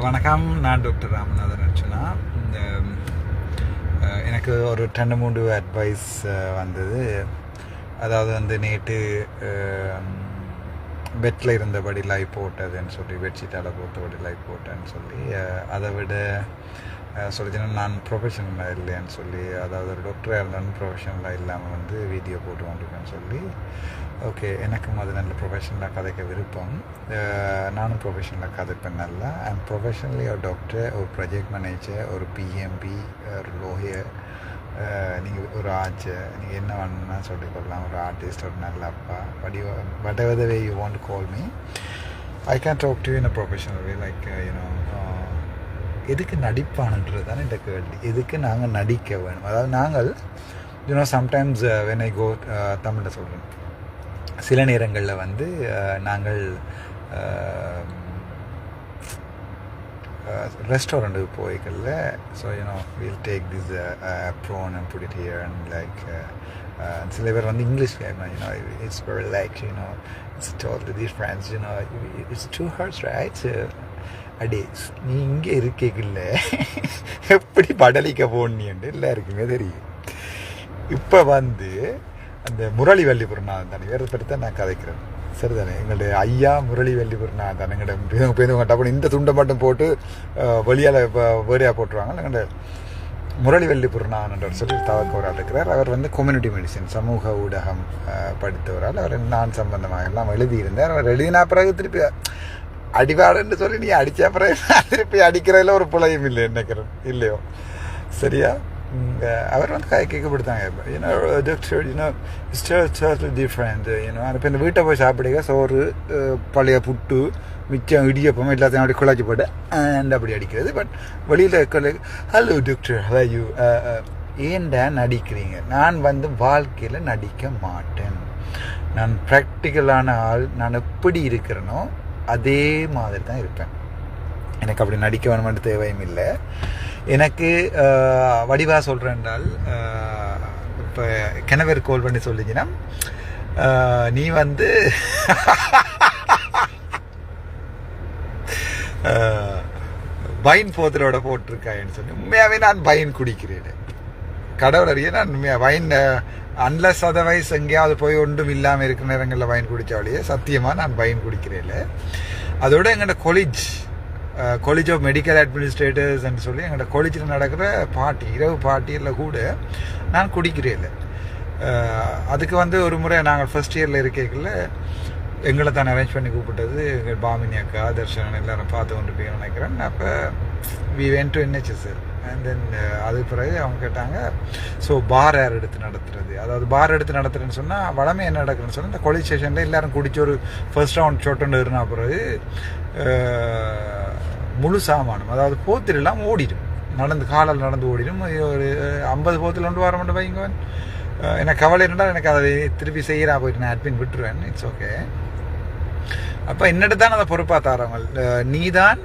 வணக்கம், நான் டாக்டர் ராமநாதன் அர்ச்சனா. இந்த எனக்கு ஒரு 2-3 அட்வைஸ் வந்தது. அதாவது வந்து நேற்று பெட்டில் இருந்தபடி லைவ் போட்டதுன்னு சொல்லி, பெட்ஷீட்டால் போட்டபடி லைவ் போட்டேன்னு சொல்லி, அதை விட சொல்லிச்சுன்னா நான் ப்ரொஃபஷனலாக இல்லைன்னு சொல்லி, அதாவது ஒரு டாக்டராக இருந்தாலும் ப்ரொஃபஷனலாக இல்லாமல் வந்து வீடியோ போட்டு கொண்டிருக்கேன்னு சொல்லி, ஓகே எனக்கும் அது நல்ல ப்ரொஃபஷனலாக கதைக்க விருப்பம். நானும் ப்ரொஃபஷனலாக கதைப்பேன் நல்லா. ஐம் ப்ரொஃபஷனலி ஒரு டாக்டர், ஒரு ப்ராஜெக்ட் மேனேஜர், ஒரு பிஎம்பி, ஒரு லோயர், நீங்கள் ஒரு ஆச்சர், நீங்கள் என்ன வேணும்னா சொல்லிக்கொள்ளலாம், ஒரு ஆர்டிஸ்ட், ஒரு நல்ல அப்பா, whatever the way you want to call me, I can talk to you in a professional way, like எதுக்கு நடிப்பானுன்றது தானே இந்த கேள்வி. எதுக்கு நாங்கள் நடிக்க வேணும்? அதாவது நாங்கள் சம்டைம்ஸ் when I go, தமிழில் சொல்கிறேன், சில நேரங்களில் வந்து நாங்கள் ரெஸ்டாரண்ட்டுக்கு போய்க்கல. So we'll take this prawn and put it here and like சில பேர் வந்து English it's very like it's totally different, it's too hard, right? அடே, நீ இங்கே இருக்கீங்கல்ல, எப்படி படலிக்க போனியண்டு எல்லாருக்குமே தெரியும். இப்போ வந்து அந்த முரளி வள்ளிபுரநாதன் தானே, வேறு பற்றி நான் கதைக்கிறேன், சரிதானே? எங்களுடைய ஐயா முரளி வள்ளிபுரநாதன் தானே. எங்கள்கிட்ட பேருந்து டப்புனு இந்த துண்டை மட்டும் போட்டு வெளியால் வேறையாக போட்டுருவாங்க. எங்கள்கிட்ட முரளி வள்ளிபுரநாதன் சொல்லி தவக்கவரால் இருக்கிறார். அவர் வந்து கம்யூனிட்டி மெடிசின், சமூக ஊடகம் படித்தவரால். அவர் நான் சம்பந்தமாக எல்லாம் எழுதியிருந்தார். அவர் எழுதினா பிறகு திருப்பி அடிவாடுன்னு சொல்லி நீ அடித்த பிறகு திருப்பி அடிக்கிறதுல ஒரு பிழையும் இல்லை நினைக்கிறேன், இல்லையோ? சரியா? அவர் வந்து கேட்கப்படுத்தாங்க, டாக்டர் டோட்டலி டிஃப்ரெண்ட். இப்போ இந்த வீட்டை போய் சாப்பிடுங்க, சோறு, பழைய புட்டு, மிச்சம் இடியப்பம் எல்லாத்தையும் அப்படி குழச்சி போட்டு அண்ட் அப்படி அடிக்கிறது. பட் வெளியில் ஹலோ டாக்டர், ஹவ் யூ, ஏன்டா நடிக்கிறீங்க? நான் வந்து வாழ்க்கையில் நடிக்க மாட்டேன். நான் ப்ராக்டிக்கலான ஆள். நான் எப்படி இருக்கிறேனோ அதே மாதிரி தான் இருப்பேன். எனக்கு அப்படி நடிக்க வேணுமென்று தேவையும் இல்லை. எனக்கு வடிவாக சொல்கிறேன் என்றால், இப்போ கிணவர் கோல் பண்ணி சொல்லிச்சின்னா, நீ வந்து வைன் போத்தலோட போட்டிருக்காயின்னு சொல்லி, உண்மையாகவே நான் வைன் குடிக்கிறேன். கடவுள் அறிய, நான் உண்மையாக வைன் அன்லஸ் அதர்வைஸ் எங்கேயாவது போய் ஒன்றும் இல்லாமல் இருக்கிற நேரங்களில் வைன் குடித்தாலேயே சத்தியமாக நான் வைன் குடிக்கிறேன். அதோட எங்களோட காலேஜ் ஆஃப் மெடிக்கல் அட்மினிஸ்ட்ரேட்டர்ஸ்ன்னு சொல்லி எங்களோட காலேஜில் நடக்கிற பார்ட்டி, இரவு பார்ட்டியில் கூட நான் குடிக்கிறேன். அதுக்கு வந்து ஒரு முறை நாங்கள் ஃபர்ஸ்ட் இயரில் இருக்கைக்குள்ள எங்களை தான் அரேஞ்ச் பண்ணி கூப்பிட்டது எங்கள் பாமினி அக்கா, தர்ஷன் எல்லாரும் பார்த்து கொண்டு போய் நினைக்கிறேன். அப்போ we went to NHS. And then அதுக்கு பிறகு அவங்க கேட்டாங்க, ஸோ பார் யார் எடுத்து நடத்துறது? அதாவது பார் எடுத்து நடத்துறேன்னு சொன்னால் வளமே என்ன நடக்குதுன்னு சொன்னால், இந்த காலேஜ் ஸ்டேஷனில் எல்லோரும் குடிச்சு ஒரு ஃபர்ஸ்ட் ரவுண்ட் சொட்டுன்னு இருந்தா பிறகு முழு சாமானும், அதாவது போத்திலாம் ஓடிடும், காலில் நடந்து ஓடிடும். ஒரு 50 போத்தில் கொண்டு வர மட்டும் வைங்கவன். எனக்கு கவலை இருந்தால் எனக்கு அதை திருப்பி செய்கிறா போயிட்டு நான் அட்மின் விட்டுருவேன். It's okay. அப்போ என்னட்டு தான் அதை பொறுப்பாக தரவங்க, நீ தான்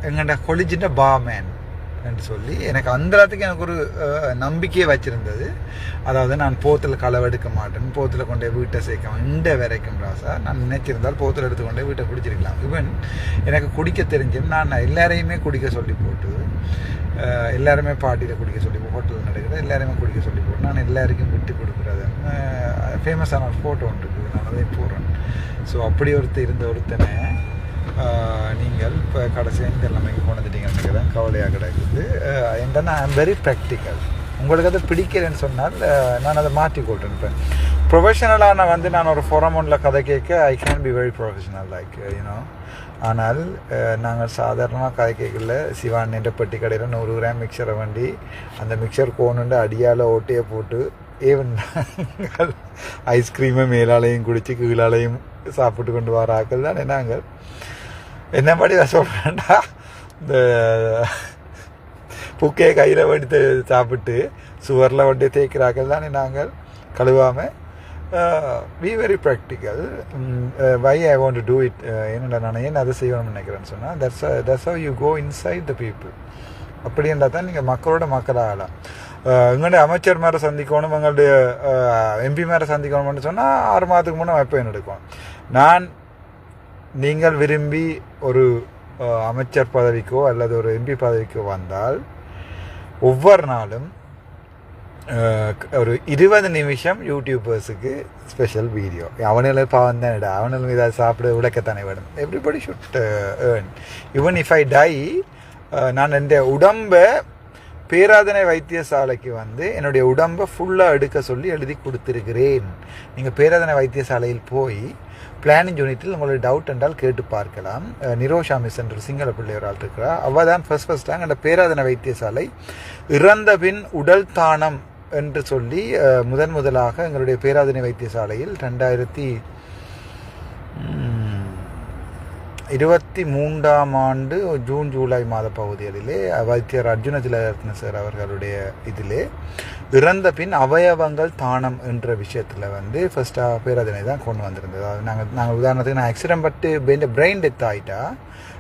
எங்கள்ட கொலிஜின்ற பாமேன் என்று சொல்லி எனக்கு அந்த இடத்துக்கு எனக்கு ஒரு நம்பிக்கையை வச்சுருந்தது. அதாவது நான் போத்தில் களவெடுக்க மாட்டேன், போத்தில் கொண்டே வீட்டை சேர்க்க இந்த வரைக்கும் ராசா நான் நினைச்சிருந்தால் போத்தில் எடுத்துக்கொண்டே வீட்டை குடிச்சிருக்கலாம். ஈவன் எனக்கு குடிக்க தெரிஞ்சும் நான் எல்லாரையுமே குடிக்க சொல்லி போட்டு, எல்லாருமே பார்ட்டியில் குடிக்க சொல்லி, ஹோட்டலில் நடக்கிற எல்லாருமே குடிக்க சொல்லி போட்டு, நான் எல்லாருக்கும் விட்டு கொடுக்குறது. ஃபேமஸான ஒரு ஃபோட்டோ ஒன்று இருக்குது, நான் அதையும் போடுறேன். ஸோ அப்படி ஒருத்தனை நீங்கள் இப்போ கடைசியாக இந்த எல்லாமே கொண்டுட்டீங்கன்னு தான் கவலையாக கிடைக்குது. என்னன்னா ஐ எம் வெரி ப்ராக்டிக்கல். உங்களுக்கு அது பிடிக்கிறேன்னு சொன்னால் நான் அதை மாற்றி கொண்டிருப்பேன். ப்ரொஃபஷனலாக நான் வந்து நான் ஒரு ஃபோரமோனில் கதை கேட்க I can be very professional like ஆனால் நாங்கள் சாதாரணமாக கதை கேட்கல. சிவான் என்ற பெட்டி கடையில் 100 கிராம் மிக்சரை வண்டி, அந்த மிக்சர் கோணுண்டு அடியால் ஓட்டையை போட்டு ஏவன் ஐஸ்கிரீமை மேலாலையும் குடித்து கீழாலையும் சாப்பிட்டு கொண்டு வர ஆக்கள் தானே நாங்கள். என்ன மாதிரி நான் சொல்கிறேன்டா, இந்த புக்கையை கையில் வடித்து சாப்பிட்டு சுவரில் வண்டி தேய்க்கிறாக்கள் தானே நாங்கள், கழுவாமல். We very practical. Why I want to do it, என்னடா நான் ஏன் அதை செய்யணும்னு நினைக்கிறேன்னு சொன்னால், that's how you go inside the people. அப்படின்றா தான் நீங்கள் மக்களோட மக்களாகலாம். எங்களுடைய அமைச்சர் மேலே சந்திக்கணும், எங்களுடைய எம்பி மேலே சந்திக்கணும்னு சொன்னால் 6 மாதத்துக்கு முன்னே வைப்பேன் எடுக்கும். நான் நீங்கள் விரும்பி ஒரு அமைச்சர் பதவிக்கோ அல்லது ஒரு எம்பி பதவிக்கோ வந்தால் ஒவ்வொரு நாளும் ஒரு 20 நிமிஷம் யூடியூபர்ஸுக்கு ஸ்பெஷல் வீடியோ. அவனுள்ள பாவம் தான் இடம், அவனும் இதை சாப்பிட உழைக்கத்தானே வேணும். Everybody should earn. Even if I die, நான் என் உடம்பை பேராதனை வைத்தியசாலைக்கு வந்து என்னுடைய உடம்பை ஃபுல்லாக எடுக்க சொல்லி எழுதி கொடுத்துருக்கிறேன். நீங்கள் பேராதனை வைத்தியசாலையில் போய் பிளானிங் யூனிட்டில் உங்களுக்கு டவுட் என்றால் கேட்டு பார்க்கலாம். நிரோஷா மிஸ் என்ற சிங்கள பிள்ளை ஒரு ஆள் இருக்கிறா. அவள் தான் ஃபஸ்ட்டாக அந்த பேராதனை வைத்தியசாலை இறந்த பின் உடல் தானம் என்று சொல்லி முதலாக எங்களுடைய பேராதனை வைத்தியசாலையில் 2023 ஜூன் ஜூலை மாத பகுதிகளிலே வைத்தியர் அர்ஜுன திலரத்ன சார் அவர்களுடைய இதிலே இறந்த பின் அவயவங்கள் தானம் என்ற விஷயத்தில் வந்து ஃபஸ்ட்டாக பேராதனை தான் கொண்டு வந்திருந்தது. அது நாங்கள் உதாரணத்துக்கு நான் ஆக்சிடென்ட் பட்டு என் பிரெயின் டெத் ஆகிட்டா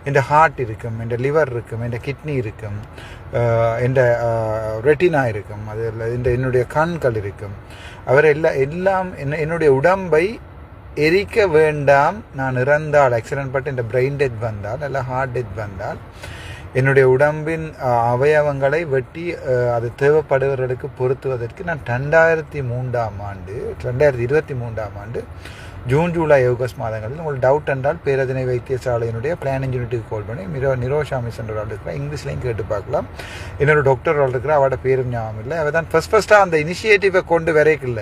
என் ஹார்ட் இருக்கும், என் லிவர் இருக்கும், என் கிட்னி இருக்கும், என் ரெட்டினா இருக்கும், அதில் என்னுடைய கண்கள் இருக்கும். அவர் எல்லாம் என்னுடைய உடம்பை எரிக்க வேண்டாம். நான் இறந்தால் ஆக்சிடென்ட் பட்டு இந்த பிரெயின் டெத் வந்தால் அல்ல ஹார்ட் டெத் வந்தால் என்னுடைய உடம்பின் அவயவங்களை வெட்டி அது தேவைப்படுவர்களுக்கு பொருத்துவதற்கு நான் 2023 ஆண்டு ஜூன் ஜூலை ஆகஸ்ட் மாதங்களில் உங்களுக்கு டவுட் என்றால் பேராதனை வைத்தியசாலையினுடைய பிளானிங் யூனிட்டுக்கு கால் பண்ணி நிரோஷா மிஸ் என்ற ஆள் இருக்கிறா. இங்கிலீஷ்லையும் கேட்டு பார்க்கலாம். இன்னொரு டாக்டர் ஆள் இருக்கிறா, அவட பேரும் ஞாபகம் இல்லை. அவள் தான் ஃபஸ்ட்டாக அந்த இனிஷியேட்டிவை கொண்டு வரைக்குள்ள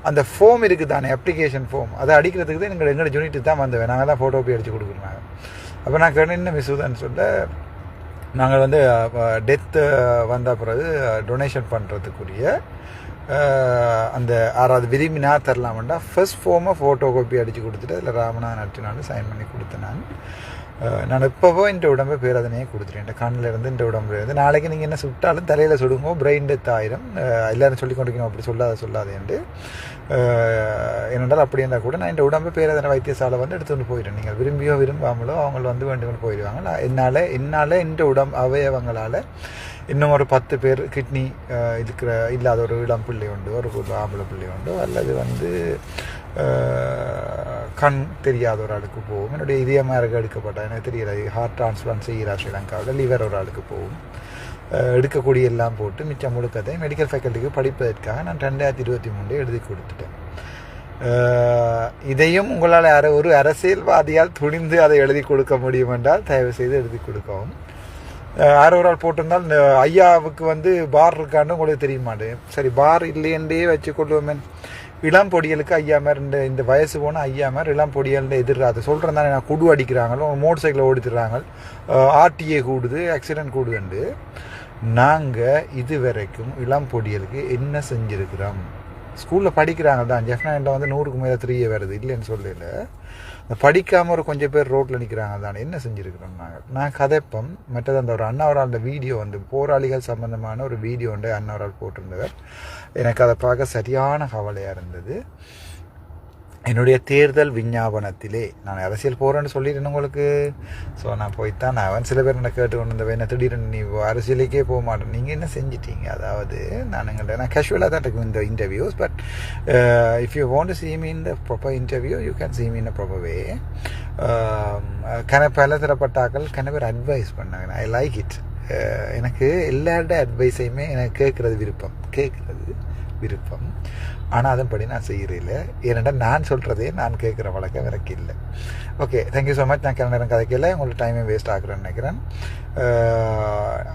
அந்த ஃபோம் இருக்குது தானே, அப்ளிகேஷன் ஃபோம், அதை அடிக்கிறதுக்கு தான் எங்களோட யூனிட்டு தான் வந்தேன். நாங்கள் தான் ஃபோட்டோ போய் அடித்து கொடுக்குறாங்க. அப்போ நான் என்ன மிஸ்ஸுதான்னு சொல்ல, நாங்கள் வந்து டெத்து வந்த பிறகு டொனேஷன் பண்ணுறதுக்குரிய அந்த 6வது விரும்பினா தரலாம்டா ஃபர்ஸ்ட் ஃபோமை ஃபோட்டோ காப்பி அடித்து கொடுத்துட்டு அதில் ராமநாதன் அர்ச்சனான்னு சைன் பண்ணி கொடுத்தேன். நான் எப்போவோ இந்த உடம்பை பேராதனையே கொடுத்துட்டேன். இந்த கண்ணில் இருந்து இந்த உடம்புல இருந்து நாளைக்கு நீங்கள் என்ன சுட்டாலும் தலையில் சுடுங்கோ, பிரெயின் டெத் ஆயிரும், எல்லோரும் சொல்லி கொண்டிருக்கணும் அப்படி சொல்லாதேன்ட்டு. என்னென்றால் அப்படி இருந்தால் கூட நான் இந்த உடம்பை பேராதனை வைத்தியசாலை வந்து எடுத்துகிட்டு போயிட்டேன். நீங்கள் விரும்பியோ விரும்பாமலோ அவங்க வந்து வேண்டுமென்று போயிடுவாங்க. என்னால் இந்த அவயவங்களால் இன்னும் ஒரு 10 பேர் கிட்னி இல்லாத ஒரு இளம் பிள்ளை உண்டு, ஒரு ஆம்பளை பிள்ளை உண்டு, அல்லது வந்து கண் தெரியாத ஒரு ஆளுக்கு போகும். என்னுடைய இதயமாக எடுக்கப்பட்ட எனக்கு தெரியல, ஹார்ட் டிரான்ஸ்பிளான்ட் செய்கிறா ஸ்ரீலங்காவில், லிவர் ஒரு ஆளுக்கு போகும். எடுக்கக்கூடிய எல்லாம் போட்டு மிச்சம் முழுக்கத்தை மெடிக்கல் ஃபேக்கல்ட்டிக்கு படிப்பதற்காக நான் 2023 எழுதி கொடுத்துட்டேன். இதையும் உங்களால் ஒரு அரசியல்வாதியால் துணிந்து அதை எழுதி கொடுக்க முடியும் என்றால் தயவு செய்து எழுதி கொடுக்கவும். யாரோ ஒரு ஆள் போட்டிருந்தால் இந்த ஐயாவுக்கு வந்து பார் இருக்கான்னு உங்களுக்கு தெரிய மாட்டேன். சரி, பார் இல்லையண்டே வச்சுக்கொள்வோமே. இளம் பொடியலுக்கு ஐயா மாதிரி இந்த வயசு போனால் ஐயா மாதிரி இளம் பொடியல் எதிர்றாது சொல்கிறேன் தானே. நான் குடு அடிக்கிறாங்களோ, மோட்டர் சைக்கிளை ஓடித்துறாங்க, ஆர்டிஏ கூடுது, ஆக்சிடென்ட் கூடுதுண்டு. நாங்கள் இது வரைக்கும் இளம் பொடியலுக்கு என்ன செஞ்சுருக்கிறோம்? ஸ்கூலில் படிக்கிறாங்க தான், ஜெஃப்னாண்ட வந்து 100க்கு மேலே 3 வருது, இல்லைன்னு சொல்லல. படிக்காமல் ஒரு கொஞ்சம் பேர் ரோட்டில் நிற்கிறாங்க தானே, என்ன செஞ்சுருக்கிறோம் நான் கதைப்பம். மற்றது அந்த ஒரு அண்ணாவரால் வீடியோ வந்து போராளிகள் சம்பந்தமான ஒரு வீடியோ வந்து அண்ணாவரால் போட்டிருந்தவர். எனக்கு அதை பார்க்க சரியான கவலையாக இருந்தது. என்னுடைய தேர்தல் விஞ்ஞாபனத்திலே நான் அரசியல் போகிறேன்னு சொல்லிட்டேன் உங்களுக்கு. ஸோ நான் போய்த்தான் அவன் சில பேர் என்ன கேட்டு கொண்டு வந்தவன், என்ன திடீர்னு நீ அரசியலுக்கே போக மாட்டேன், நீங்கள் என்ன செஞ்சிட்டீங்க? அதாவது நான் கேஷுவலாக தான் இருக்கும் இந்த interviews. But if you want to see me in the proper interview, you can see me in a proper way. பல தரப்பட்டாக்கள் பேர் அட்வைஸ் பண்ணாங்க. I like it. எனக்கு எல்லாரோட அட்வைஸையுமே எனக்கு கேட்குறது விருப்பம். ஆனால் அதன்படி நான் செய்கிறதில்லை. ஏனென்றால் நான் சொல்கிறதே நான் கேட்குற வழக்கம் எனக்கு இல்லை. Okay, thank you so much. நான் கிளம்ப நேரம் கதைக்கல, உங்களுக்கு டைமே வேஸ்ட் ஆகுறேன்னு நினைக்கிறேன்.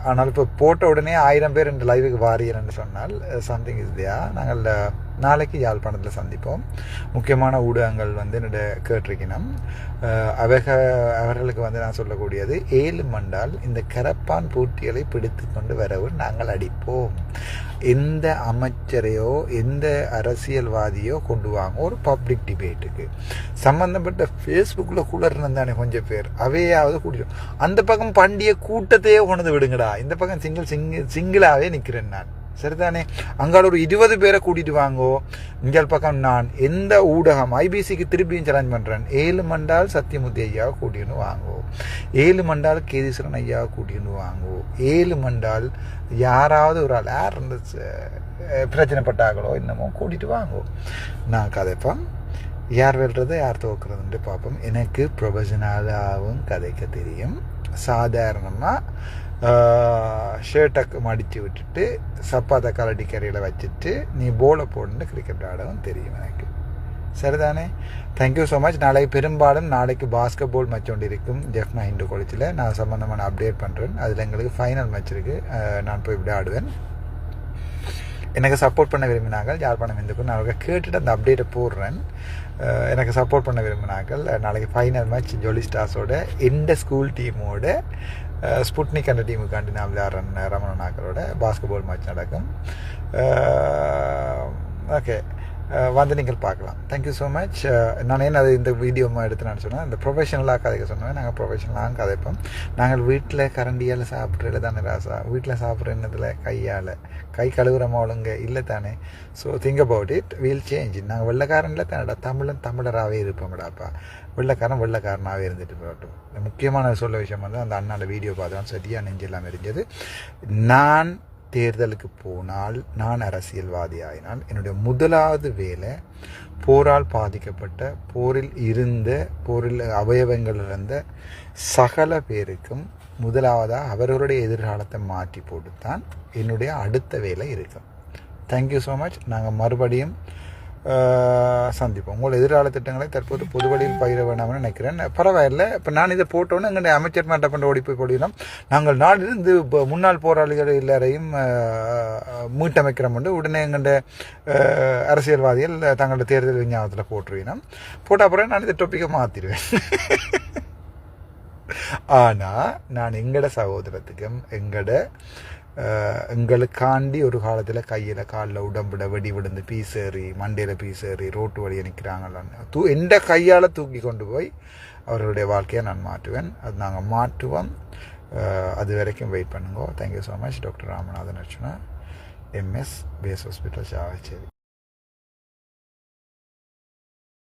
ஆனால் இப்போ போட்ட உடனே 1000 பேர் இந்த லைவுக்கு வாரியன்னு சொன்னால் சம்திங் இஸ் தியா. நாங்கள் நாளைக்கு யாழ்ப்பாணத்தில் சந்திப்போம். முக்கியமான ஊடகங்கள் வந்து என்னோட கேட்டிருக்கணும். அவர்களுக்கு வந்து நான் சொல்லக்கூடியது 7 மண்டால் இந்த கரப்பான் பூட்டிகளை பிடித்து கொண்டு வரவும் நாங்கள் அடிப்போம். எந்த அமைச்சரையோ எந்த அரசியல்வாதியோ கொண்டு வாங்க ஒரு பப்ளிக் டிபேட்டுக்கு சம்பந்தப்பட்ட ஃபேஸ்புக்கில் கூட இருந்தானே கொஞ்சம் பேர் அவையாவது கூட்டிடும். அந்த பக்கம் பண்டிகை கூட்டத்தையே கொண்டு விடுங்கடா, இந்த பக்கம் சிங்கிளாகவே நிற்கிறேன் நான். சரிதானே? அங்கால ஒரு 20 பேரை கூட்டிட்டு வாங்கோ. இங்கே பக்கம் நான் எந்த ஊடகம் ஐபிசிக்கு திருப்பியும் சேலஞ்ச் பண்ணுறேன். 7 மண்டால் சத்தியமூர்த்தி ஐயாவை கூட்டின்னு வாங்கோ, 7 மண்டால் கேதீஸ்வரன் ஐயாவை கூட்டின்னு வாங்கோ, 7 மண்டால் யாராவது ஒரு ஆள் யார் இந்த பிரச்சனைப்பட்டாங்களோ என்னமோ கூட்டிட்டு வாங்கோ. நான் கதைப்பேன். யார் வெல்றது யார் தோக்குறதுன்ட்டு பார்ப்போம். எனக்கு ப்ரொஃபஷனலாகவும் கதைக்க தெரியும். சாதாரணமாக ஷர்ட்டை மடித்து விட்டுட்டு சப்பாத்தை கலட்டி கரையில் வச்சுட்டு நீ போலை போட்டு கிரிக்கெட் ஆடவும் தெரியும் எனக்கு. சரிதானே? Thank you so much. நாளைக்கு பெரும்பாலும் பாஸ்கெட் பால் மேட்ச் ஒன்று இருக்கும் ஜெஃப்னா இந்து காலேஜில். நான் சம்மந்தமாக அப்டேட் பண்ணுறேன். அதில் எங்களுக்கு ஃபைனல் மேட்ச் இருக்குது. நான் போய் இப்படி ஆடுவேன். எனக்கு சப்போர்ட் பண்ண விரும்பினார்கள் யாழ்ப்பாணம் இந்துக்கும் நான் கேட்டுட்டு அந்த அப்டேட்டை போடுறேன். எனக்கு சப்போர்ட் பண்ண விரும்பினார்கள் நாளைக்கு ஃபைனல் மேட்ச் ஜோலி ஸ்டார்ஸோட எந்த ஸ்கூல் டீமோட ஸ்புட்னிக் அந்த டீமுக்காண்டி நான் விளையாடுறேன். ரமணனாக்களோட பாஸ்கெட் பால் மேட்ச் நடக்கும். ஓகே, வந்து நீங்கள் பார்க்கலாம். Thank you so much. நான் ஏன் அது இந்த வீடியோ எடுத்து நான் சொன்னேன், இந்த ப்ரொஃபஷனலாக கதைக்க சொன்னேன். நாங்கள் ப்ரொஃபஷனலாக கதைப்போம். நாங்கள் வீட்டில் கரண்டியால் சாப்பிட்றதுல தானே ராசா, வீட்டில் சாப்பிட்ற என்னதில் கையால் கை கழுவுறமா ஒழுங்க இல்லை தானே. So think about it, we'll change. நாங்கள் வெள்ளைக்காரனில் தானடா, தமிழராகவே இருப்போம்டாப்பா. வெள்ளைக்காரனாகவே இருந்துட்டு போகட்டும். முக்கியமான சொல்ல விஷயம் வந்து அந்த அண்ணாண்ட வீடியோ பார்த்தோம், சரியாக நெஞ்செல்லாம் எரிஞ்சது. நான் தேர்தலுக்கு போனால், நான் அரசியல்வாதி ஆகினால் என்னுடைய முதலாவது வேலை போரால் பாதிக்கப்பட்ட, போரில் அவயவங்கள் இருந்த சகல பேருக்கும் முதலாவதாக அவர்களுடைய எதிர்காலத்தை மாற்றி போட்டுத்தான் என்னுடைய அடுத்த வேலை இருக்கும். Thank you so much. நாங்கள் மறுபடியும் சந்திப்போம். உங்கள் எதிர்கால திட்டங்களை தற்போது பொது வழியில் பயிர வேண்டாம்னு நினைக்கிறேன். பரவாயில்லை. இப்போ நான் இதை போட்டோன்னு எங்களுடைய அமைச்சர் மேட்ட பண்ண ஓடி போய் போடுகிறோம். நாங்கள் நாளிலிருந்து முன்னாள் போராளிகள் எல்லாரையும் மீட்டமைக்கிறோம். உடனே எங்களுடைய அரசியல்வாதிகள் தங்களுடைய தேர்தல் விஞ்ஞாபனத்தில் போட்டுருவினோம். போட்ட அப்புறம் நான் இதை டொப்பிக்கை மாற்றிடுவேன். ஆனால் நான் எங்களோட சகோதரத்துக்கும் எங்களுக்காண்டி ஒரு காலத்தில் கையில் காலில் உடம்புட வெடி விழுந்து பீசேறி மண்டையில் பீசேறி ரோட்டு வழியை நிற்கிறாங்களான்னு எந்த கையால் தூக்கி கொண்டு போய் அவர்களுடைய வாழ்க்கையை நான் மாற்றுவேன். அது நாங்கள் மாற்றுவோம். அது வரைக்கும் வெயிட் பண்ணுங்க. Thank you so much. Doctor Ramanathan Archana, MS base hospital Chavakachcheri.